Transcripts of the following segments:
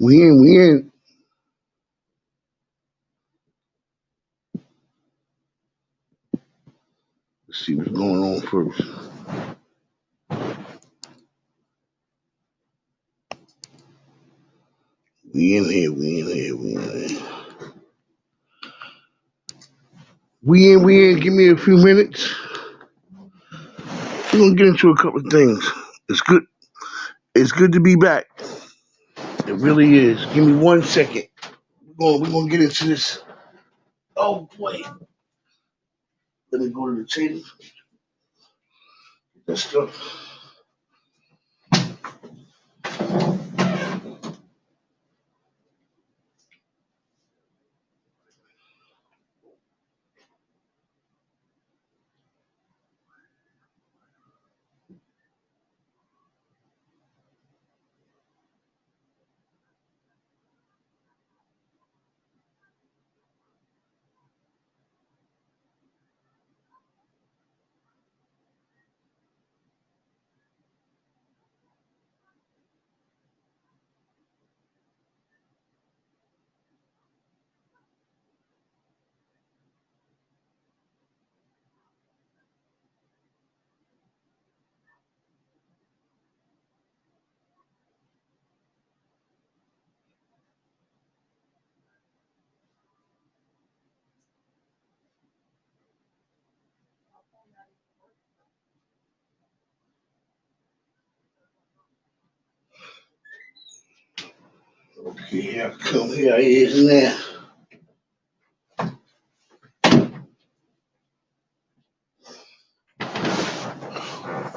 We in. Let's see what's going on first. We in here, we in here, we in here. We in. Give me a few minutes. We're gonna get into a couple of things. It's good. It's good to be back. It really is. Give me 1 second. We're gonna get into this. Oh boy. Let me go to the table. Let's go. Okay, here I come. Here I is now.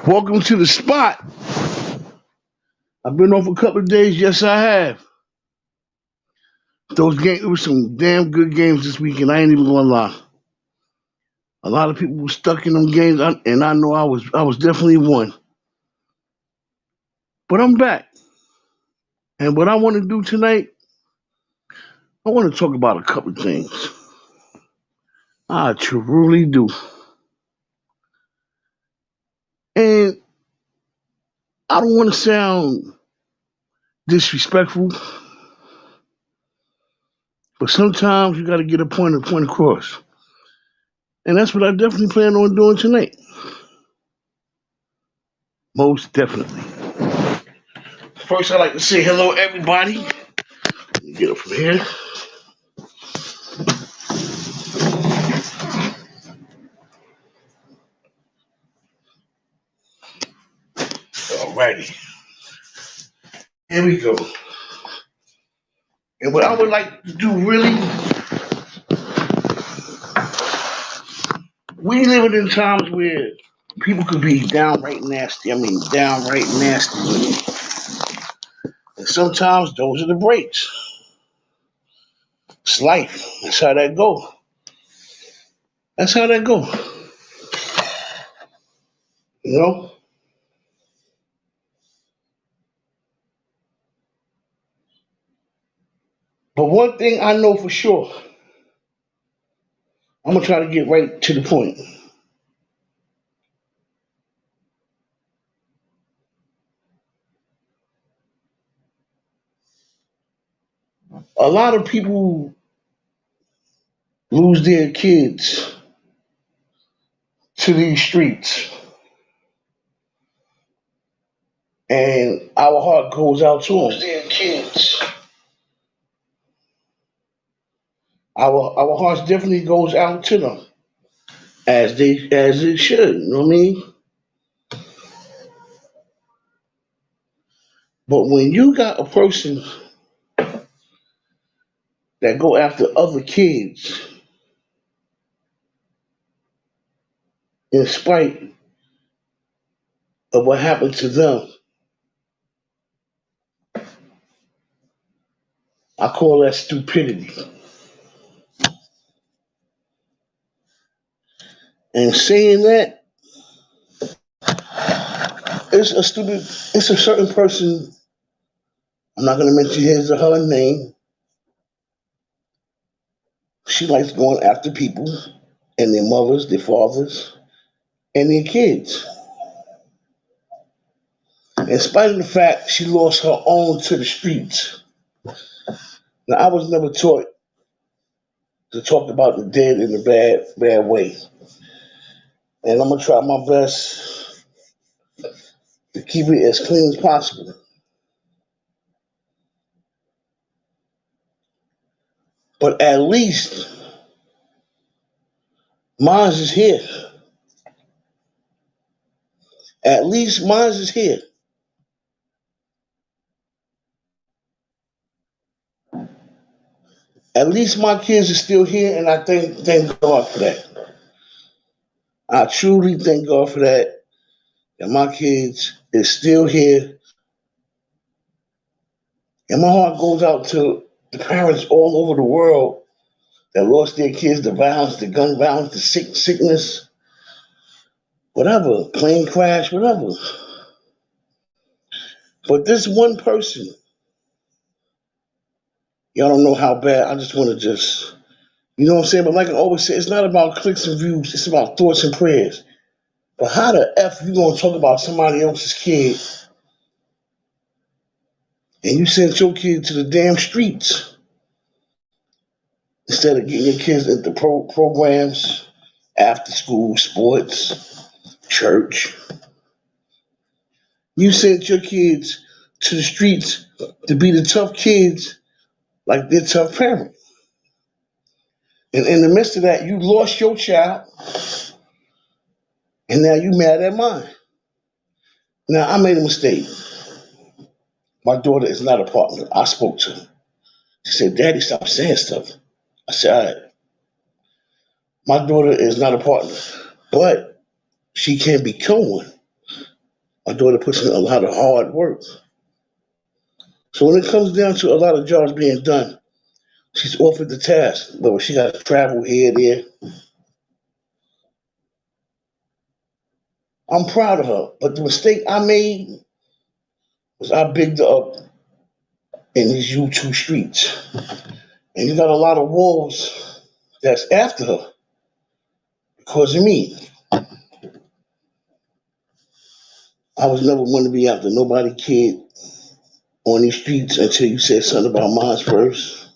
Welcome to the spot. I've been off a couple of days. Yes, I have. Those games, it was some damn good games this weekend. I ain't even gonna lie. A lot of people were stuck in them games, and I know I was definitely one. But I'm back, and what I want to do tonight, I want to talk about a couple of things. I truly do, and I don't want to sound disrespectful, but sometimes you got to get a point across, and that's what I definitely plan on doing tonight. Most definitely. First, I'd like to say hello, everybody. Let me get up from here. Alrighty, here we go. And what I would like to do really, we living in times where people could be downright nasty. I mean, downright nasty. And sometimes those are the breaks. It's life. That's how that go. That's how that go. You know? But one thing I know for sure, I'm gonna try to get right to the point. A lot of people lose their kids to these streets. And our heart goes out to them. Their kids. Our hearts definitely goes out to them. As it should, you know what I mean? But when you got a person that go after other kids in spite of what happened to them, I call that stupidity. And saying that, it's a certain person, I'm not gonna mention his or her name. She likes going after people and their mothers, their fathers, and their kids. In spite of the fact she lost her own to the streets. Now, I was never taught to talk about the dead in a bad way. And I'm gonna try my best to keep it as clean as possible. But at least mine is here. At least mine is here. At least my kids are still here, and I thank God for that. I truly thank God for that. That my kids is still here, and my heart goes out to the parents all over the world that lost their kids to violence, the gun violence, the sickness, whatever, plane crash, whatever. But this one person, y'all don't know how bad. I just want to just, you know what I'm saying? But like I always say, it's not about clicks and views. It's about thoughts and prayers. But how the F you gonna talk about somebody else's kid and you sent your kid to the damn streets instead of getting your kids into programs, after school, sports, church? You sent your kids to the streets to be the tough kids like their tough parent. And in the midst of that, you lost your child and now you mad at mine. Now I made a mistake. My daughter is not a partner. I spoke to her. She said, Daddy, stop saying stuff. I said, all right, my daughter is not a partner, but she can become one. My daughter puts in a lot of hard work. So when it comes down to a lot of jobs being done, she's offered the task. But she got to travel here, there. I'm proud of her. But the mistake I made was I bigged her up in these YouTube streets. And you got a lot of wolves that's after her because of me. I was never one to be after nobody kid on these streets until you said something about mine first.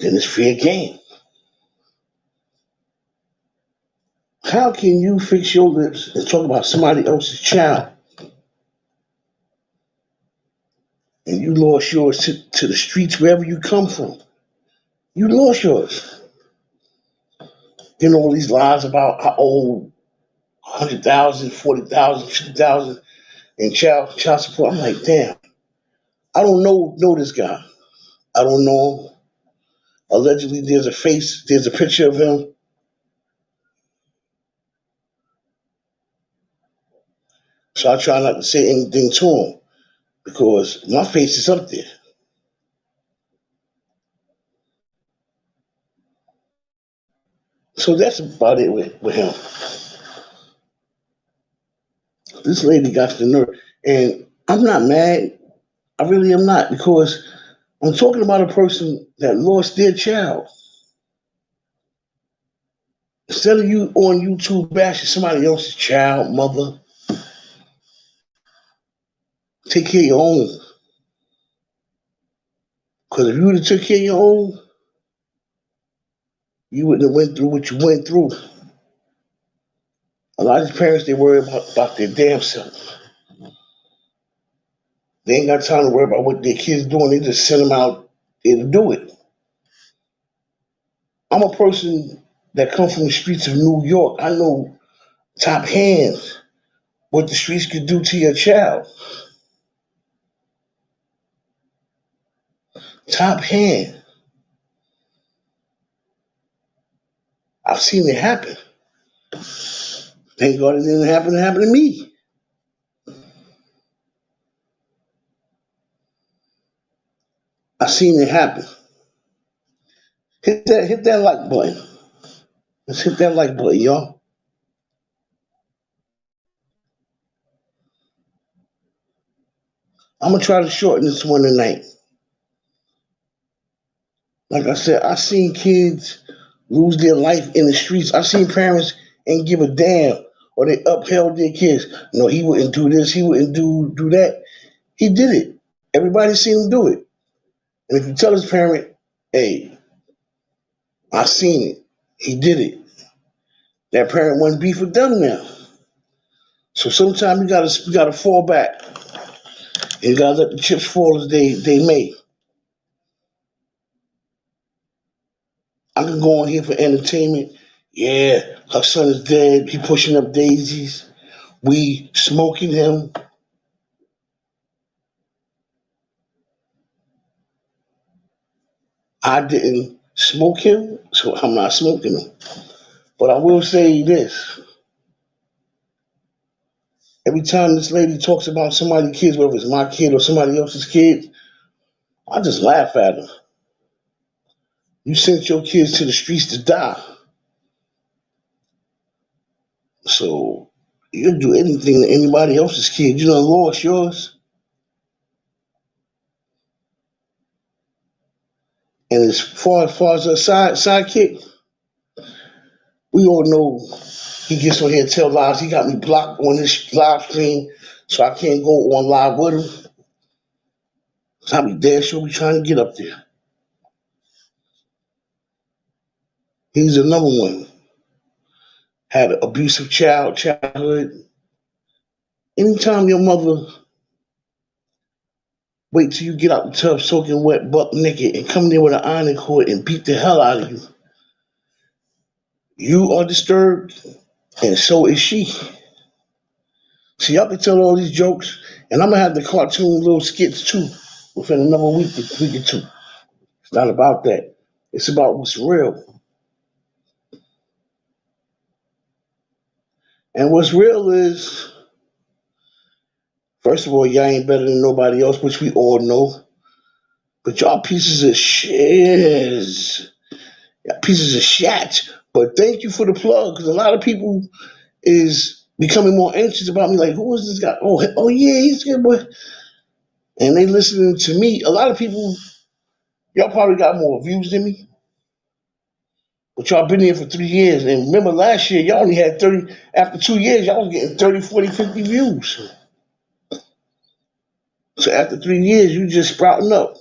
Then it's fair game. How can you fix your lips and talk about somebody else's child and you lost yours to the streets wherever you come from? You lost yours. Then all these lies about how old 100,000, 40,000, 50,000 in child support. I'm like, damn, I don't know this guy. I don't know him. Allegedly, there's a picture of him. So I try not to say anything to him because my face is up there. So that's about it with him. This lady got the nerve. And I'm not mad. I really am not because I'm talking about a person that lost their child. Instead of you on YouTube bashing somebody else's child, mother, take care of your own. Because if you would have took care of your own, you wouldn't have went through what you went through. A lot of these parents, they worry about their damn self. They ain't got time to worry about what their kids doing. They just send them out there to do it. I'm a person that comes from the streets of New York. I know top hands what the streets could do to your child. Top hand. I've seen it happen. Thank God it didn't happen to me. I've seen it happen. Hit that like button. Let's hit that like button, y'all. I'm gonna try to shorten this one tonight. Like I said, I seen kids lose their life in the streets. I seen parents ain't give a damn or they upheld their kids. No, he wouldn't do this, he wouldn't do that. He did it. Everybody's seen him do it. And if you tell his parent, hey, I seen it, he did it, that parent wouldn't beef with them now. So sometimes you gotta fall back. You gotta let the chips fall as they may. I can go on here for entertainment. Yeah, her son is dead. He pushing up daisies. We smoking him. I didn't smoke him, so I'm not smoking him. But I will say this: every time this lady talks about somebody's kids, whether it's my kid or somebody else's kid, I just laugh at her. You sent your kids to the streets to die, so you'll do anything to anybody else's kid. You done lost yours. And as far as a sidekick, we all know he gets on here and tell lies. He got me blocked on his live stream, so I can't go on live with him. So I be damn sure we trying to get up there. He's another one. Had an abusive childhood. Anytime your mother wait till you get out the tub soaking wet, buck naked, and come there with an ironing cord and beat the hell out of you, you are disturbed, and so is she. See, y'all can tell all these jokes, and I'm gonna have the cartoon little skits too within another week or two. It's not about that. It's about what's real. And what's real is, first of all, y'all ain't better than nobody else, which we all know. But y'all pieces of shiz. Y'all pieces of shat. But thank you for the plug, because a lot of people is becoming more anxious about me. Like, who is this guy? Oh yeah, he's good boy. And they listening to me. A lot of people, y'all probably got more views than me. But y'all been here for 3 years. And remember last year, y'all only had 30, after 2 years, y'all was getting 30, 40, 50 views. So after 3 years, you just sprouting up.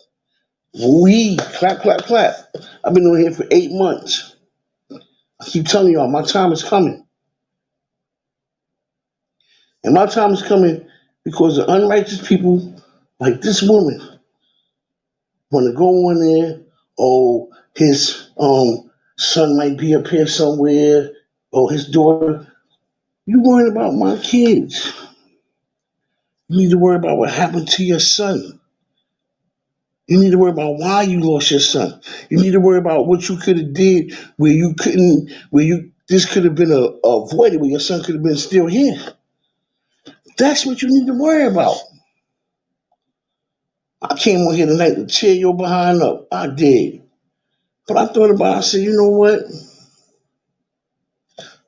We clap, clap, clap. I've been on here for 8 months. I keep telling y'all, my time is coming. And my time is coming because the unrighteous people like this woman want to go in there. Oh, his son might be up here somewhere. Or his daughter. You worrying about my kids. You need to worry about what happened to your son. You need to worry about why you lost your son. You need to worry about what you could have did where you couldn't, where you this could have been avoided, where your son could have been still here. That's what you need to worry about. I came on here tonight to tear your behind up. I did. But I thought about it, I said, you know what?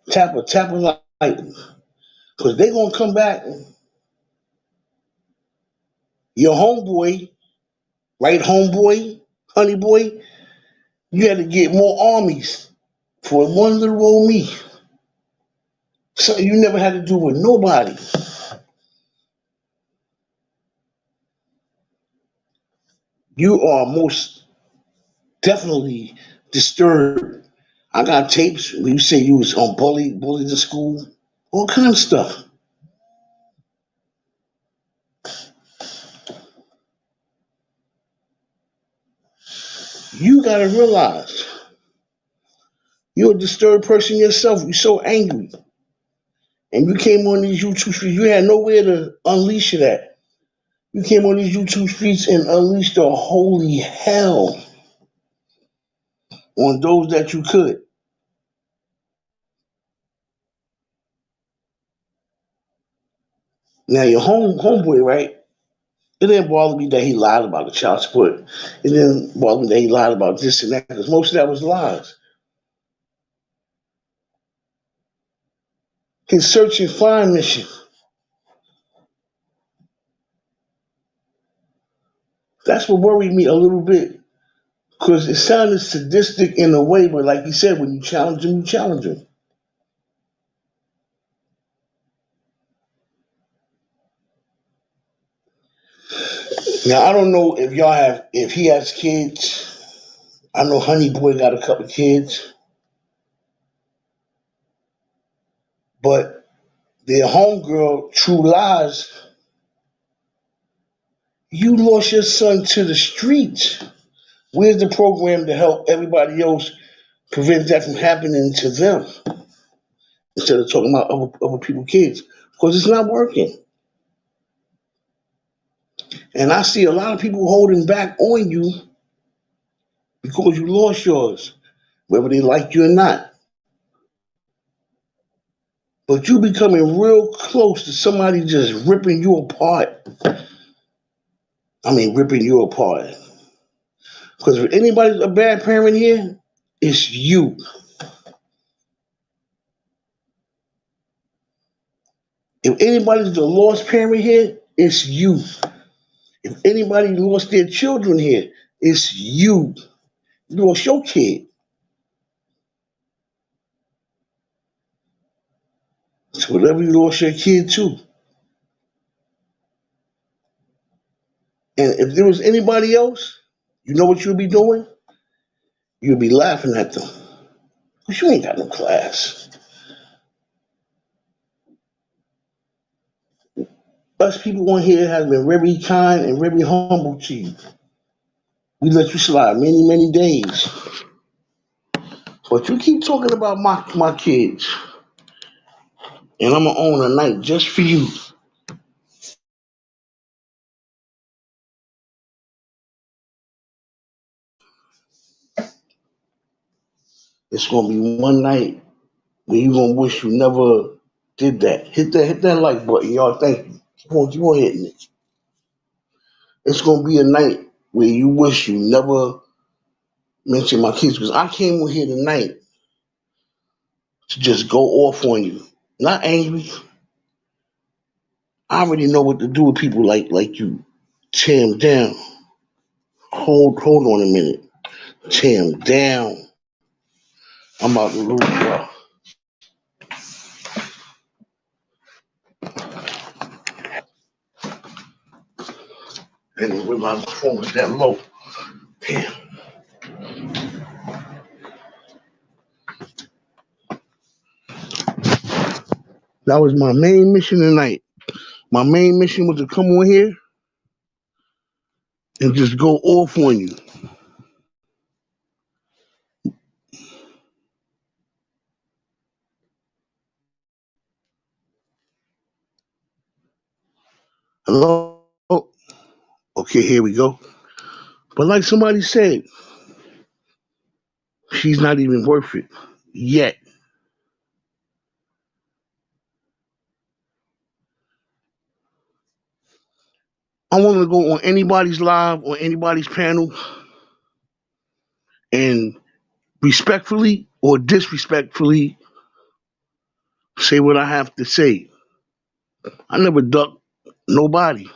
Tap a light. Because they gonna come back. Your homeboy, right homeboy, honey boy, you had to get more armies for one little old me. Something you never had to do with nobody. You are most definitely disturbed. I got tapes where you say you was on bullied in school, all kind of stuff. You gotta realize you're a disturbed person yourself. You're so angry. And you came on these YouTube streets, you had nowhere to unleash it at. You came on these YouTube streets and unleashed the holy hell on those that you could. Now your homeboy, right? It didn't bother me that he lied about the child support. It didn't bother me that he lied about this and that because most of that was lies. His search and find mission. That's what worried me a little bit because it sounded sadistic in a way, but like you said, when you challenge him, you challenge him. Now I don't know if y'all have if he has kids. I know Honey Boy got a couple kids, but their homegirl, True Lies, you lost your son to the streets. Where's the program to help everybody else prevent that from happening to them instead of talking about other people's kids? Because it's not working. And I see a lot of people holding back on you because you lost yours, whether they like you or not. But you becoming real close to somebody just ripping you apart. I mean, ripping you apart. Because if anybody's a bad parent here, it's you. If anybody's the lost parent here, it's you. If anybody lost their children here, it's you. You lost your kid. So whatever you lost your kid to. And if there was anybody else, you know what you'll be doing? You'll be laughing at them. Because you ain't got no class. Us people on here have been very kind and very humble to you. We let you slide many, many days. But you keep talking about my kids. And I'm gonna own a night just for you. It's gonna be one night where you gonna wish you never did that. Hit that like button, y'all. Thank you. Keep on hitting it. It's gonna be a night where you wish you never mentioned my kids because I came on here tonight to just go off on you. Not angry. I already know what to do with people like you. Tear them down. Hold on a minute. Tear them down. I'm about to lose y'all. I didn't realize my phone was that low. Damn. That was my main mission tonight. My main mission was to come on here and just go off on you. Hello? Okay, here we go. But like somebody said, she's not even worth it yet. I want to go on anybody's live or anybody's panel and respectfully or disrespectfully say what I have to say. I never duck nobody.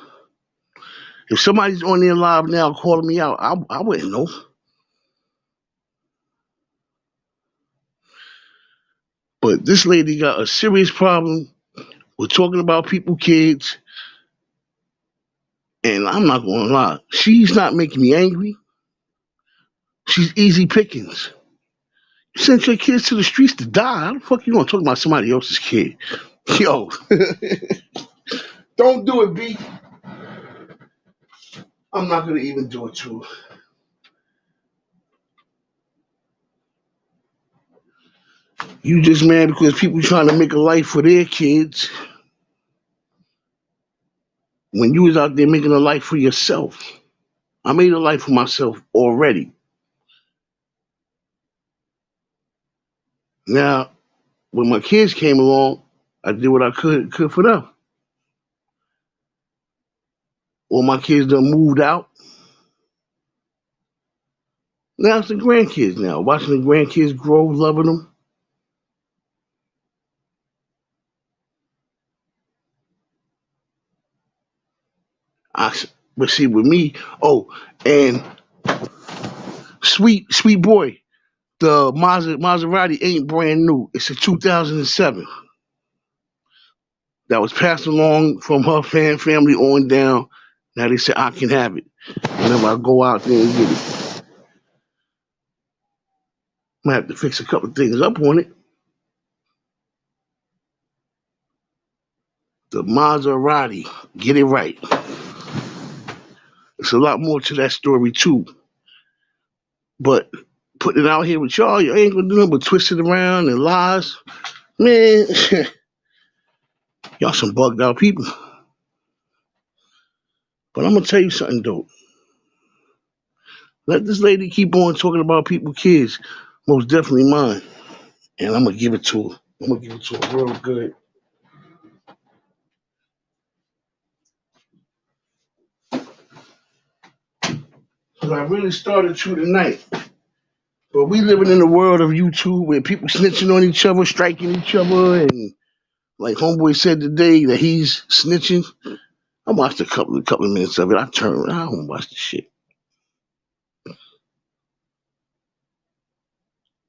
If somebody's on there live now calling me out, I wouldn't know. But this lady got a serious problem with talking about people, kids, and I'm not gonna lie. She's not making me angry. She's easy pickings. You sent your kids to the streets to die. How the fuck you gonna talk about somebody else's kid? Yo, don't do it, B. I'm not gonna even do it to her. You just mad because people trying to make a life for their kids when you was out there making a life for yourself. I made a life for myself already. Now, when my kids came along, I did what I could for them. All my kids done moved out. Now it's the grandkids now. Watching the grandkids grow, loving them. I, but see, with me, oh, and sweet boy, the Maserati ain't brand new. It's a 2007 that was passed along from her family on down. Now they say I can have it whenever I go out there and get it. I'm gonna have to fix a couple of things up on it. The Maserati, get it right. There's a lot more to that story too. But putting it out here with y'all, you ain't gonna do nothing but twist it around and lies. Man, y'all some bugged out people. But I'm gonna tell you something though. Let this lady keep on talking about people's kids. Most definitely mine. And I'm gonna give it to her. I'm gonna give it to her real good. Cause I really started to tonight. But we living in a world of YouTube where people snitching on each other, striking each other, and like homeboy said today that he's snitching. I watched a couple of minutes of it. I turned around, I don't watch the shit.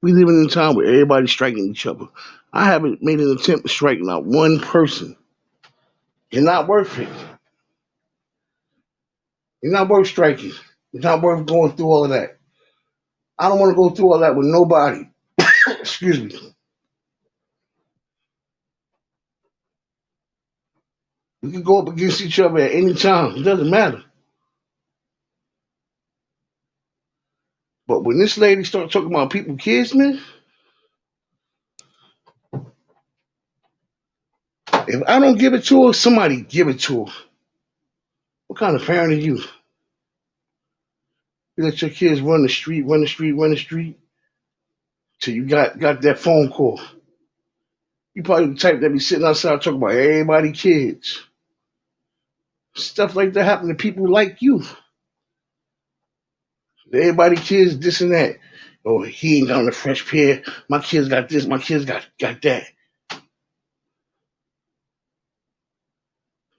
We living in a time where everybody's striking each other. I haven't made an attempt to strike not one person. You're not worth it. You're not worth striking. It's not worth going through all of that. I don't want to go through all that with nobody. Excuse me. We can go up against each other at any time. It doesn't matter. But when this lady started talking about people, kids, man, if I don't give it to her, somebody give it to her. What kind of parent are you? You let your kids run the street, run the street, run the street till you got that phone call. You probably the type that be sitting outside talking about everybody kids. Stuff like that happen to people like you. Everybody kids, this and that. Oh, he ain't got a fresh pair. My kids got this. My kids got that.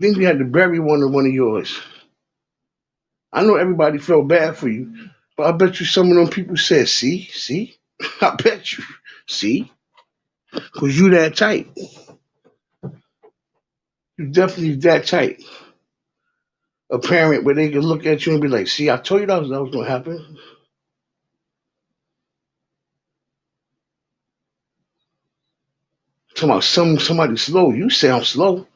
Then you had to bury one of yours. I know everybody felt bad for you, but I bet you some of them people said, see. I bet you, see, because you that tight. You definitely that tight. A parent where they can look at you and be like, see, I told you that was going to happen. Talking about somebody slow. You say I'm slow.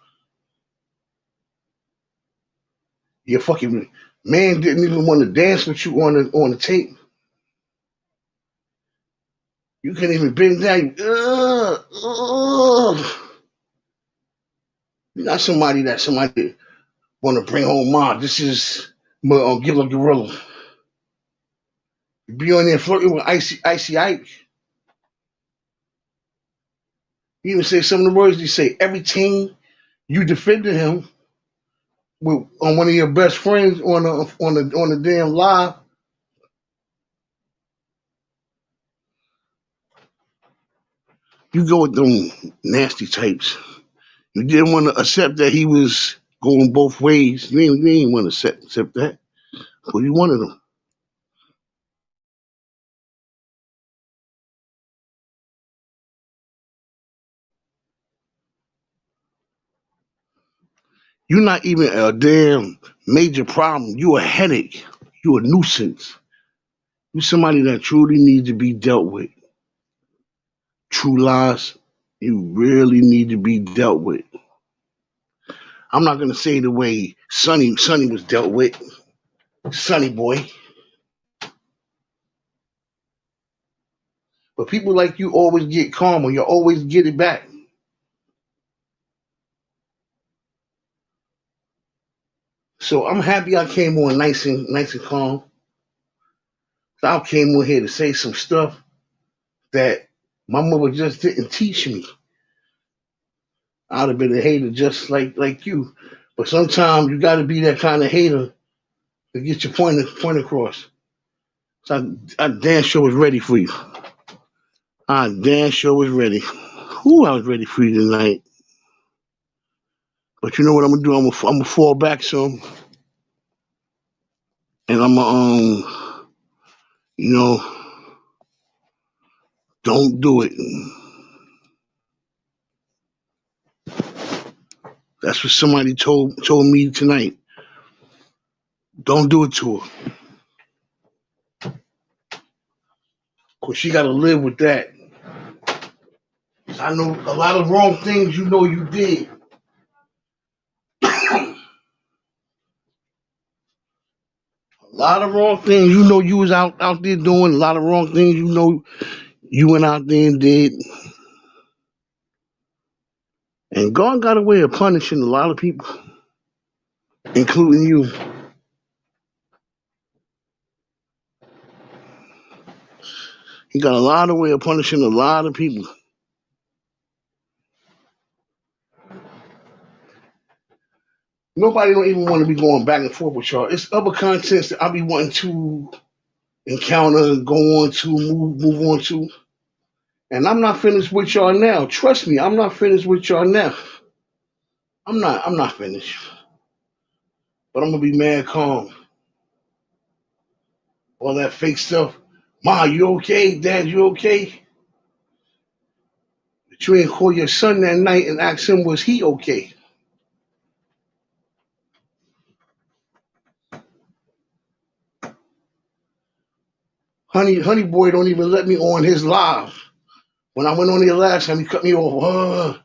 Your fucking man didn't even want to dance with you on the tape. You can't even bend down. You're not somebody want to bring home mom. This is Gilla Gorilla. You be on there flirting with Icy Ike. You even say some of the words you say. Every time you defended him on one of your best friends on a damn live. You go with them nasty types. You didn't want to accept that he was going both ways. You ain't want to accept that. But you wanted him. You're not even a damn major problem. You a headache. You a nuisance. You somebody that truly needs to be dealt with. True lies, you really need to be dealt with. I'm not gonna say the way Sonny was dealt with. Sonny boy. But people like you always get karma. You always get it back. So I'm happy I came on nice and calm. I came on here to say some stuff that my mother just didn't teach me. I'd have been a hater just like you. But sometimes you gotta be that kind of hater to get your point across. So I damn sure was ready for you. I damn sure was ready. Who I was ready for you tonight. But you know what I'm gonna do? I'm gonna fall back some, and I'm gonna you know, don't do it. That's what somebody told me tonight. Don't do it to her. Cause she gotta live with that. I know a lot of wrong things you know you did. A lot of wrong things you know you was out there doing. A lot of wrong things you know you went out there and did. And God got a way of punishing a lot of people, including you. He got a lot of way of punishing a lot of people. Nobody don't even want to be going back and forth with y'all. It's other contents that I be wanting to encounter, go on to, move on to. And I'm not finished with y'all now. Trust me, I'm not finished with y'all now. I'm not finished. But I'm gonna be mad calm. All that fake stuff. Ma, you okay? Dad, you okay? But you ain't call your son that night and ask him was he okay? Honey boy don't even let me on his live. When I went on there last time, he cut me off.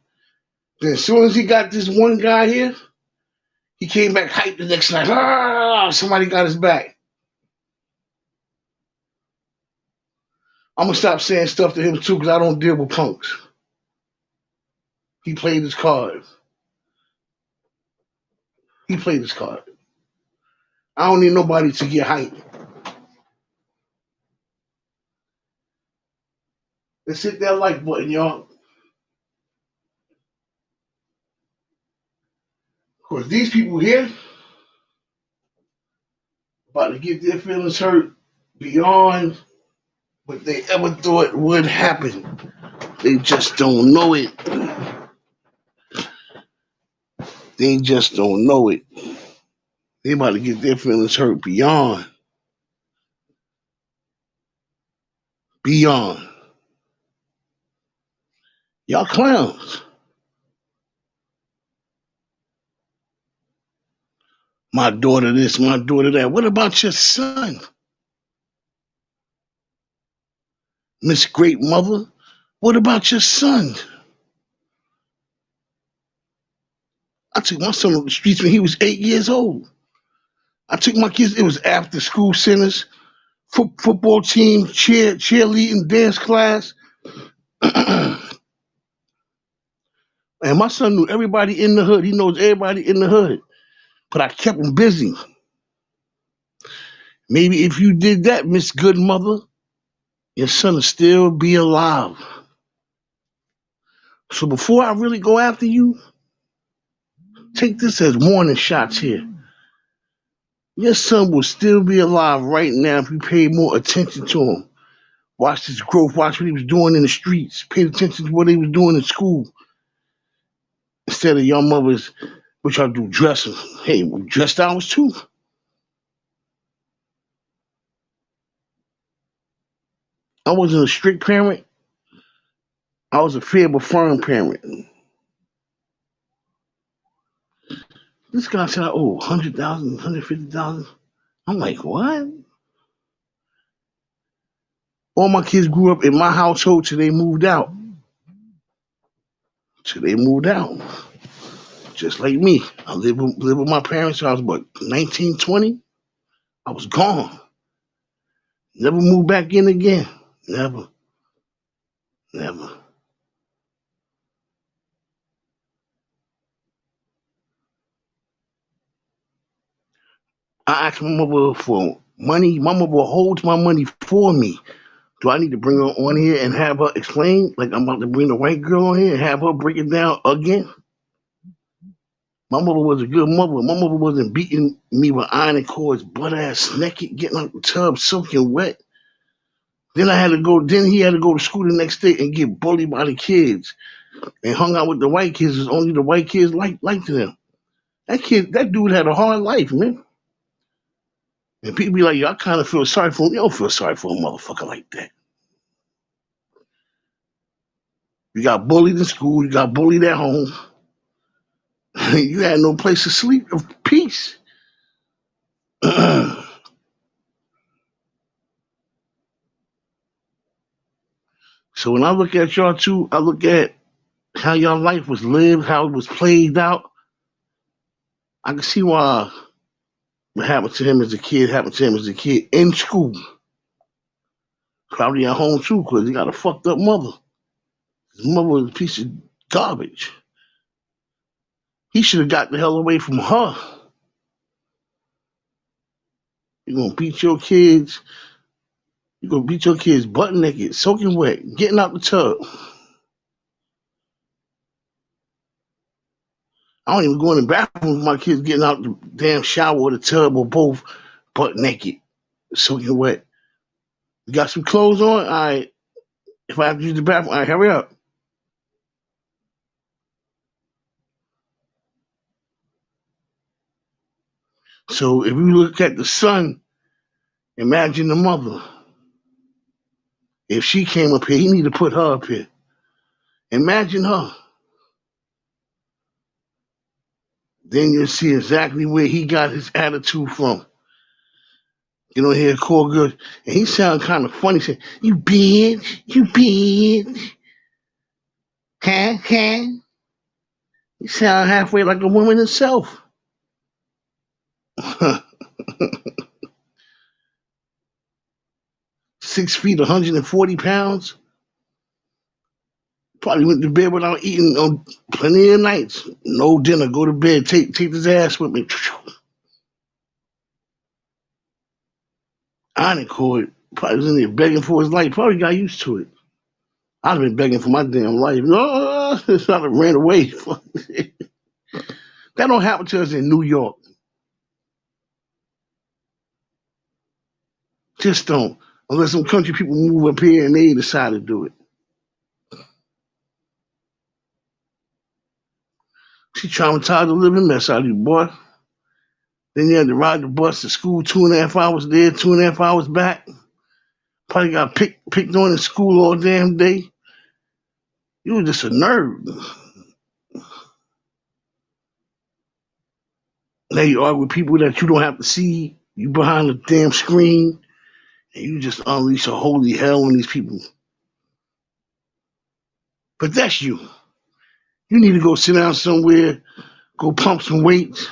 Then as soon as he got this one guy here, he came back hyped the next night. Somebody got his back. I'm gonna stop saying stuff to him too because I don't deal with punks. He played his card. He played his card. I don't need nobody to get hyped. Let's hit that like button, y'all. Of course, these people here about to get their feelings hurt beyond what they ever thought would happen. They just don't know it. They just don't know it. They about to get their feelings hurt beyond. Y'all clowns. My daughter this, my daughter that. What about your son? Miss Great Mother? What about your son? I took my son on the streets when he was 8 years old. I took my kids, it was after school centers, football team, cheerleading, dance class. And my son knew everybody in the hood. He knows everybody in the hood. But I kept him busy. Maybe if you did that, Miss Good Mother, your son will still be alive. So before I really go after you, take this as warning shots here. Your son will still be alive right now if you pay more attention to him. Watch his growth, watch what he was doing in the streets, pay attention to what he was doing in school. Instead of your mothers, what y'all do, dressing. Hey, we dressed ours too. I wasn't a strict parent. I was a fair but firm parent. This guy said, oh, 100,000, 150,000. I'm like, what? All my kids grew up in my household till they moved out. Till they moved out. Just like me. I lived with my parents till I was, what, 19, 20? I was gone. Never moved back in again. Never. Never. I asked my mother for money. My mother holds my money for me. Do I need to bring her on here and have her explain? Like I'm about to bring the white girl on here and have her break it down again? My mother was a good mother. My mother wasn't beating me with iron cords, butt ass naked, getting out the tub, soaking wet. Then I had to go. Then he had to go to school the next day and get bullied by the kids and hung out with the white kids. It's only the white kids liked him. That dude had a hard life, man. And people be like, yo, I kind of feel sorry for him. You don't feel sorry for a motherfucker like that. You got bullied in school. You got bullied at home. You had no place to sleep of peace. So when I look at y'all two, I look at how y'all life was lived, how it was played out. I can see why what happened to him as a kid happened to him as a kid in school. Probably at home too, because he got a fucked up mother. His mother was a piece of garbage. He should have got the hell away from her. You're gonna beat your kids. You're gonna beat your kids butt naked, soaking wet, getting out the tub. I don't even go in the bathroom with my kids getting out the damn shower or the tub or both butt naked, soaking wet. You got some clothes on? All right. If I have to use the bathroom, all right, hurry up. So if you look at the son, imagine the mother. If she came up here, he need to put her up here. Imagine her. Then you'll see exactly where he got his attitude from. You know, here call good. And he sound kind of funny, saying, you bitch, you bitch. Huh, huh. He sound halfway like a woman himself. 6 feet, 140 pounds. Probably went to bed without eating on plenty of nights. No dinner, go to bed, take his ass with me. Iron cord. Probably was in there begging for his life. Probably got used to it. I'd have been begging for my damn life. No, it's not ran away. That don't happen to us in New York. Just don't. Unless some country people move up here and they decide to do it. She traumatized the living mess out of you, boy. Then you had to ride the bus to school 2.5 hours there, 2.5 hours back. Probably got picked on in school all damn day. You were just a nerd. Now you argue with people that you don't have to see. You behind the damn screen, and you just unleash a holy hell on these people. But that's you. You need to go sit down somewhere, go pump some weights,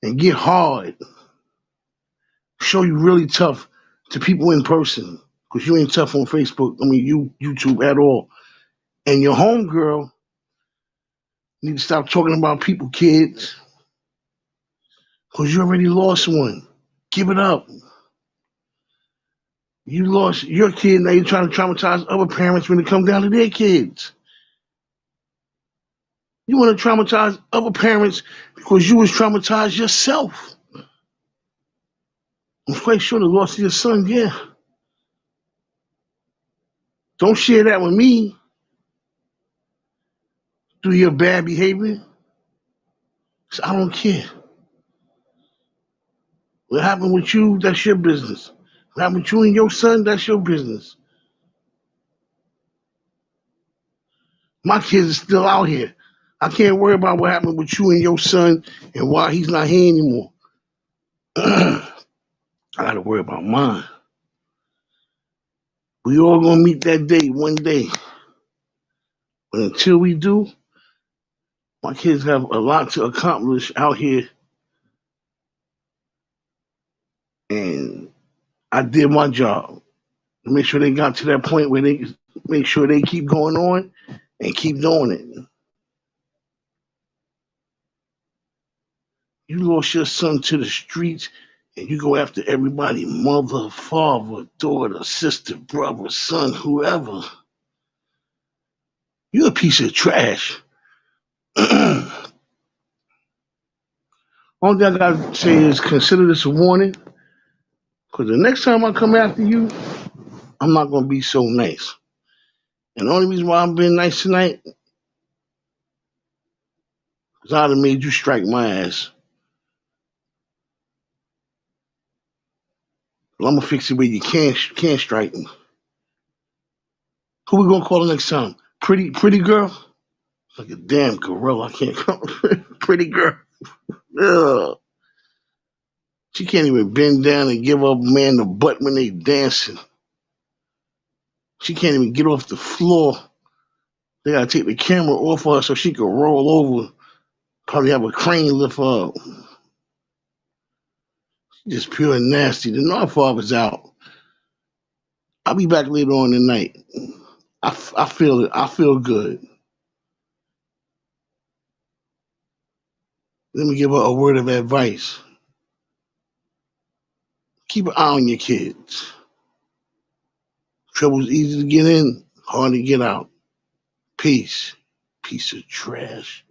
and get hard. Show you really tough to people in person, because you ain't tough on Facebook. I mean, YouTube at all. And your homegirl need to stop talking about people, kids, because you already lost one. Give it up. You lost your kid, now you're trying to traumatize other parents when it comes down to their kids. You want to traumatize other parents because you was traumatized yourself. I'm quite sure the loss of your son, yeah. Don't share that with me through your bad behavior. 'Cause I don't care. What happened with you, that's your business. What happened with you and your son, that's your business. My kids are still out here. I can't worry about what happened with you and your son and why he's not here anymore. I gotta worry about mine. We all gonna meet that day one day. But until we do, my kids have a lot to accomplish out here. And I did my job. Make sure they got to that point where they make sure they keep going on and keep doing it. You lost your son to the streets and you go after everybody, mother, father, daughter, sister, brother, son, whoever. You're a piece of trash. Only thing I gotta say is consider this a warning. Because the next time I come after you, I'm not gonna be so nice. And the only reason why I'm being nice tonight is I'd have made you strike my ass. But I'm gonna fix it where you can't strike me. Who we gonna call the next time? Pretty girl? Like a damn gorilla. I can't call her pretty girl. Ugh. She can't even bend down and give up man the butt when they dancing. She can't even get off the floor. They gotta take the camera off her so she can roll over. Probably have a crane lift her up. Just pure nasty. The North Father's out. I'll be back later on tonight. I feel it. I feel good. Let me give her a word of advice. Keep an eye on your kids. Trouble's easy to get in, hard to get out. Peace. Piece of trash.